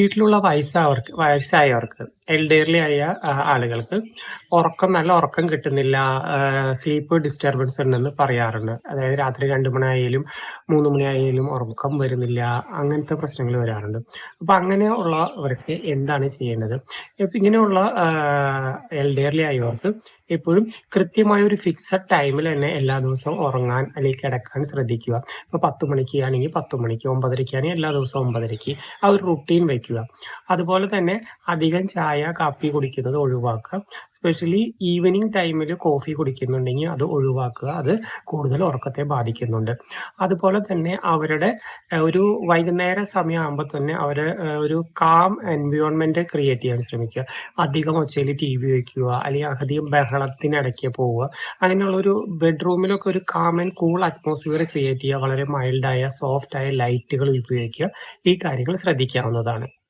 വീട്ടിലുള്ള വയസ്സായവർക്ക് എൽഡർലി ആയ ആളുകൾക്ക് നല്ല ഉറക്കം കിട്ടുന്നില്ല. സ്ലീപ്പ് ഡിസ്റ്റർബൻസ് ഉണ്ടെന്ന് പറയാറുണ്ട്. അതായത് രാത്രി 2 മണിയായാലും 3 മണിയായാലും ഉറക്കം വരുന്നില്ല. അങ്ങനത്തെ പ്രശ്നങ്ങൾ വരാറുണ്ട്. അപ്പൊ അങ്ങനെയുള്ളവർക്ക് എന്താണ് ചെയ്യേണ്ടത്? ഇങ്ങനെയുള്ള എൽഡർലി ആയവർക്ക് എപ്പോഴും കൃത്യമായ ഒരു ഫിക്സഡ് ടൈമിൽ തന്നെ എല്ലാ ദിവസവും ഉറങ്ങാൻ അല്ലെങ്കിൽ കിടക്കാൻ ശ്രദ്ധിക്കുക. ഇപ്പൊ 10 മണിക്ക് ആണെങ്കിൽ 10 മണിക്ക്, 9:30 ആണെങ്കിൽ എല്ലാ ദിവസവും 9:30 ആ ഒരു റുട്ടീൻ വെക്കുക. അതുപോലെ തന്നെ അധികം ചായ, കാപ്പി കുടിക്കുന്നത് ഒഴിവാക്കുക. സ്പെഷ്യലി ഈവനിങ് ടൈമിൽ കോഫി കുടിക്കുന്നുണ്ടെങ്കിൽ അത് ഒഴിവാക്കുക. അത് കൂടുതൽ ഉറക്കത്തെ ബാധിക്കുന്നുണ്ട്. അതുപോലെ തന്നെ അവരുടെ ഒരു വൈകുന്നേര സമയമാകുമ്പോൾ തന്നെ ഒരു കാം എൻവയോൺമെന്റ് ക്രിയേറ്റ് ചെയ്യാൻ ശ്രമിക്കുക. അധികം ഒച്ചയിൽ TV വയ്ക്കുക, അല്ലെങ്കിൽ അധികം ബഹളത്തിനിടയ്ക്ക് പോവുക. അങ്ങനെയുള്ള ഒരു ബെഡ്റൂമിലൊക്കെ ഒരു calm and cool atmosphere create ചെയ്യുക. വളരെ മൈൽഡായ സോഫ്റ്റ് ആയ ലൈറ്റുകൾ ഉപയോഗിക്കുക. ഈ കാര്യങ്ങൾ ശ്രദ്ധിക്കാവുന്നതാണ്.